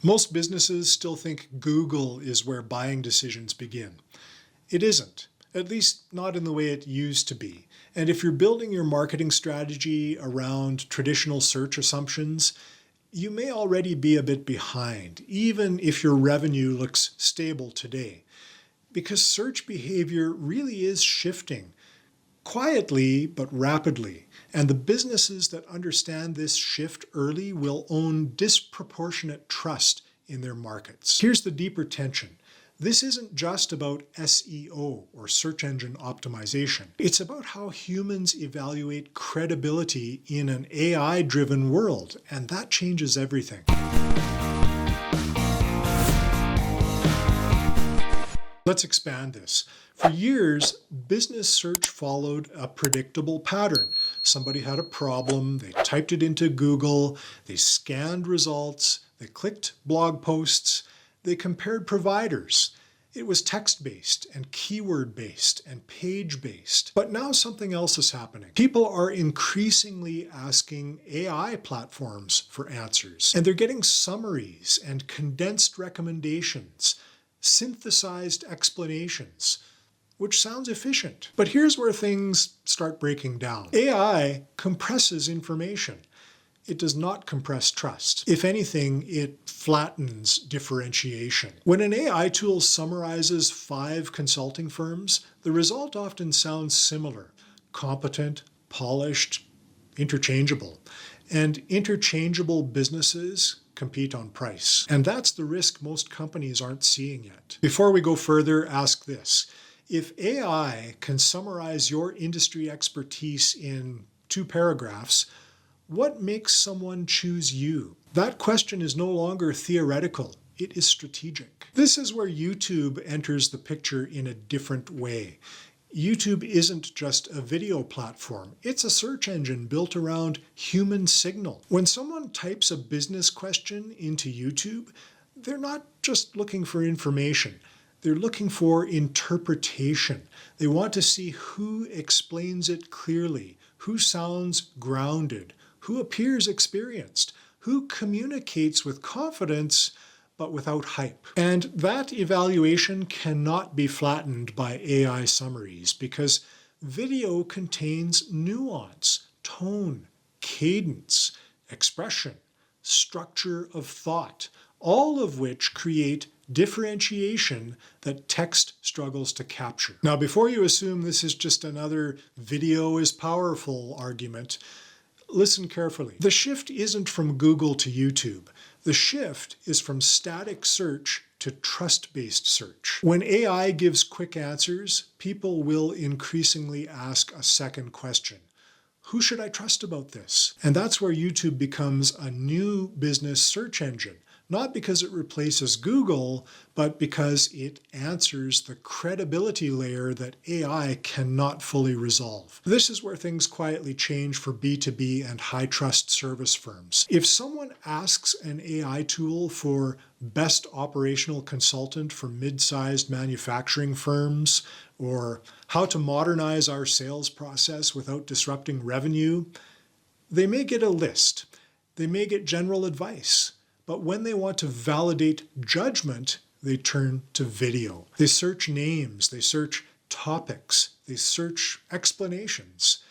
Most businesses still think Google is where buying decisions begin. It isn't, at least not in the way it used to be. And if you're building your marketing strategy around traditional search assumptions, you may already be a bit behind, even if your revenue looks stable today. Because search behavior really is shifting, quietly but rapidly. And the businesses that understand this shift early will own disproportionate trust in their markets. Here's the deeper tension. This isn't just about SEO or search engine optimization. It's about how humans evaluate credibility in an AI-driven world, and that changes everything. Let's expand this. For years, business search followed a predictable pattern. Somebody had a problem, they typed it into Google, they scanned results, they clicked blog posts, they compared providers. It was text-based and keyword-based and page-based. But now something else is happening. People are increasingly asking AI platforms for answers, and they're getting summaries and condensed recommendations, synthesized explanations, which sounds efficient. But here's where things start breaking down. AI compresses information. It does not compress trust. If anything, it flattens differentiation. When an AI tool summarizes 5 consulting firms, the result often sounds similar: competent, polished, interchangeable. And interchangeable businesses compete on price. And that's the risk most companies aren't seeing yet. Before we go further, ask this. If AI can summarize your industry expertise in 2 paragraphs, what makes someone choose you? That question is no longer theoretical. It is strategic. This is where YouTube enters the picture in a different way. YouTube isn't just a video platform. It's a search engine built around human signal. When someone types a business question into YouTube, they're not just looking for information. They're looking for interpretation. They want to see who explains it clearly, who sounds grounded, who appears experienced, who communicates with confidence but without hype. And that evaluation cannot be flattened by AI summaries because video contains nuance, tone, cadence, expression, structure of thought, all of which create differentiation that text struggles to capture. Now, before you assume this is just another video is powerful argument, listen carefully. The shift isn't from Google to YouTube. The shift is from static search to trust-based search. When AI gives quick answers, people will increasingly ask a second question. Who should I trust about this? And that's where YouTube becomes a new business search engine. Not because it replaces Google, but because it answers the credibility layer that AI cannot fully resolve. This is where things quietly change for B2B and high-trust service firms. If someone asks an AI tool for best operational consultant for mid-sized manufacturing firms, or how to modernize our sales process without disrupting revenue, they may get a list. They may get general advice. But when they want to validate judgment, they turn to video. They search names, they search topics, they search explanations.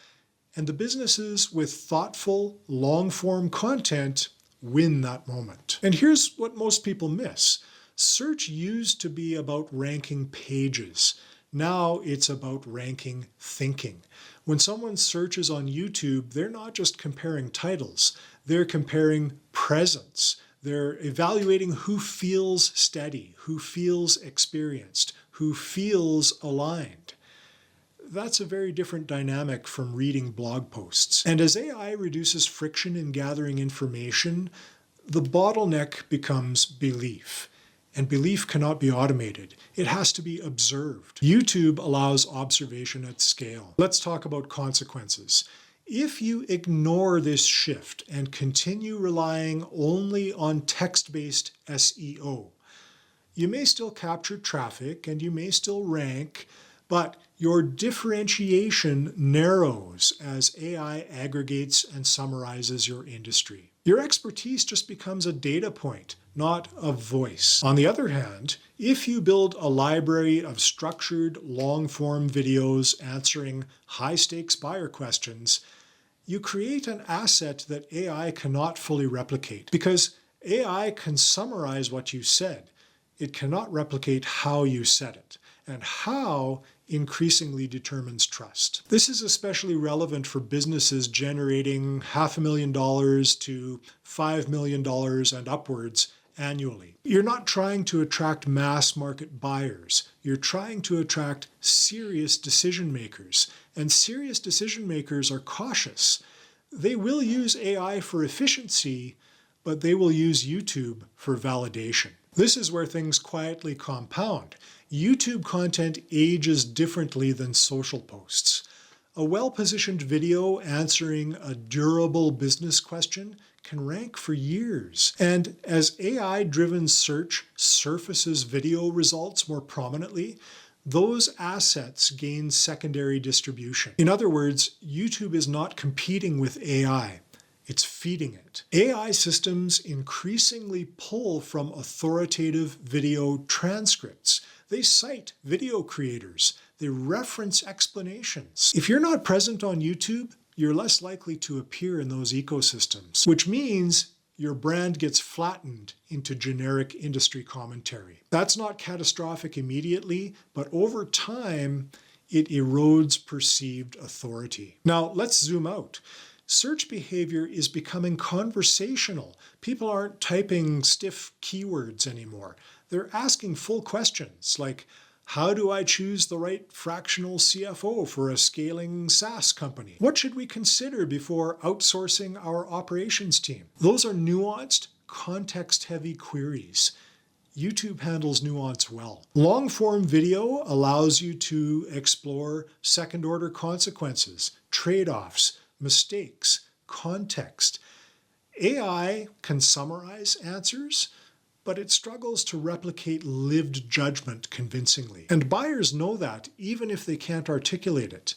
And the businesses with thoughtful, long-form content win that moment. And here's what most people miss. Search used to be about ranking pages. Now it's about ranking thinking. When someone searches on YouTube, they're not just comparing titles, they're comparing presence. They're evaluating who feels steady, who feels experienced, who feels aligned. That's a very different dynamic from reading blog posts. And as AI reduces friction in gathering information, the bottleneck becomes belief. And belief cannot be automated. It has to be observed. YouTube allows observation at scale. Let's talk about consequences. If you ignore this shift and continue relying only on text-based SEO, you may still capture traffic and you may still rank, but your differentiation narrows as AI aggregates and summarizes your industry. Your expertise just becomes a data point, not a voice. On the other hand, if you build a library of structured, long-form videos answering high-stakes buyer questions, you create an asset that AI cannot fully replicate. Because AI can summarize what you said, it cannot replicate how you said it. And how increasingly determines trust. This is especially relevant for businesses generating $500,000 to $5 million and upwards annually. You're not trying to attract mass market buyers. You're trying to attract serious decision makers. And serious decision makers are cautious. They will use AI for efficiency, but they will use YouTube for validation. This is where things quietly compound. YouTube content ages differently than social posts. A well-positioned video answering a durable business question can rank for years. And as AI-driven search surfaces video results more prominently, those assets gain secondary distribution. In other words, YouTube is not competing with AI. It's feeding it. AI systems increasingly pull from authoritative video transcripts. They cite video creators. They reference explanations. If you're not present on YouTube, you're less likely to appear in those ecosystems, which means your brand gets flattened into generic industry commentary. That's not catastrophic immediately, but over time, it erodes perceived authority. Now, let's zoom out. Search behavior is becoming conversational. People aren't typing stiff keywords anymore. They're asking full questions like, how do I choose the right fractional CFO for a scaling SaaS company? What should we consider before outsourcing our operations team? Those are nuanced, context-heavy queries. YouTube handles nuance well. Long-form video allows you to explore second-order consequences, trade-offs, mistakes, context. AI can summarize answers, but it struggles to replicate lived judgment convincingly. And buyers know that, even if they can't articulate it.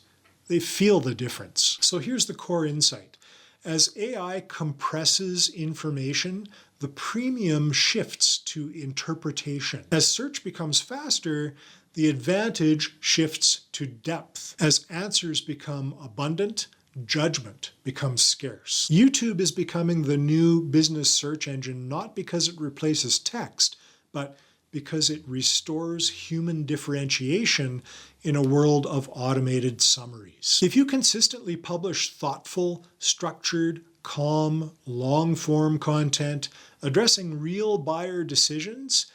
They feel the difference. So here's the core insight. As AI compresses information, the premium shifts to interpretation. As search becomes faster, the advantage shifts to depth. As answers become abundant, judgment becomes scarce. YouTube is becoming the new business search engine not because it replaces text, but because it restores human differentiation in a world of automated summaries. If you consistently publish thoughtful, structured, calm, long-form content addressing real buyer decisions,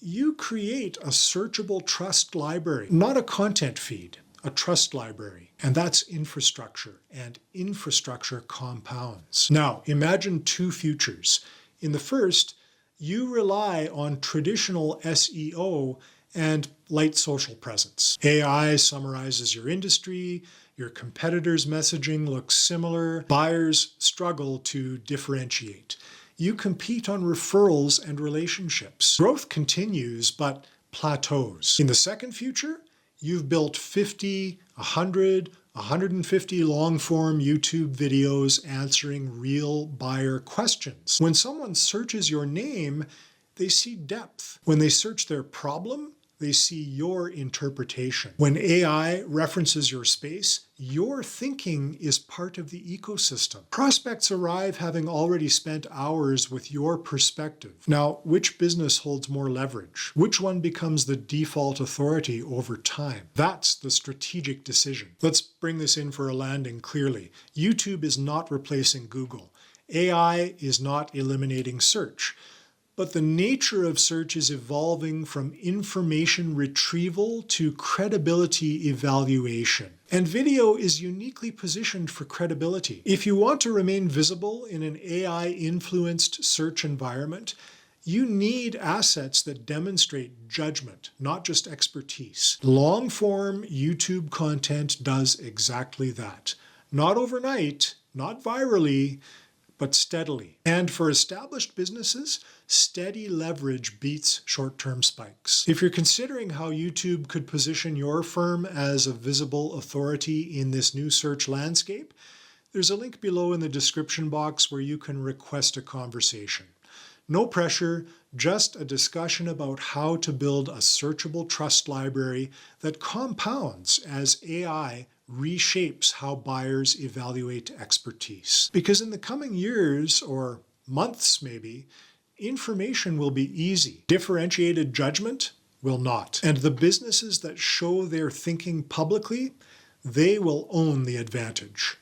you create a searchable trust library, not a content feed. A trust library, and that's infrastructure, and infrastructure compounds. Now, imagine two futures. In the first, you rely on traditional SEO and light social presence. AI summarizes your industry, your competitors' messaging looks similar, buyers struggle to differentiate. You compete on referrals and relationships. Growth continues, but plateaus. In the second future, you've built 50, 100, 150 long-form YouTube videos answering real buyer questions. When someone searches your name, they see depth. When they search their problem, they see your interpretation. When AI references your space, your thinking is part of the ecosystem. Prospects arrive having already spent hours with your perspective. Now, which business holds more leverage? Which one becomes the default authority over time? That's the strategic decision. Let's bring this in for a landing clearly. YouTube is not replacing Google. AI is not eliminating search. But the nature of search is evolving from information retrieval to credibility evaluation. And video is uniquely positioned for credibility. If you want to remain visible in an AI-influenced search environment, you need assets that demonstrate judgment, not just expertise. Long-form YouTube content does exactly that. Not overnight, not virally, but steadily. And for established businesses, steady leverage beats short-term spikes. If you're considering how YouTube could position your firm as a visible authority in this new search landscape, There's a link below in the description box where you can request a conversation. No pressure, just a discussion about how to build a searchable trust library that compounds as AI reshapes how buyers evaluate expertise. Because in the coming years, or months maybe, information will be easy. Differentiated judgment will not. And the businesses that show their thinking publicly, they will own the advantage.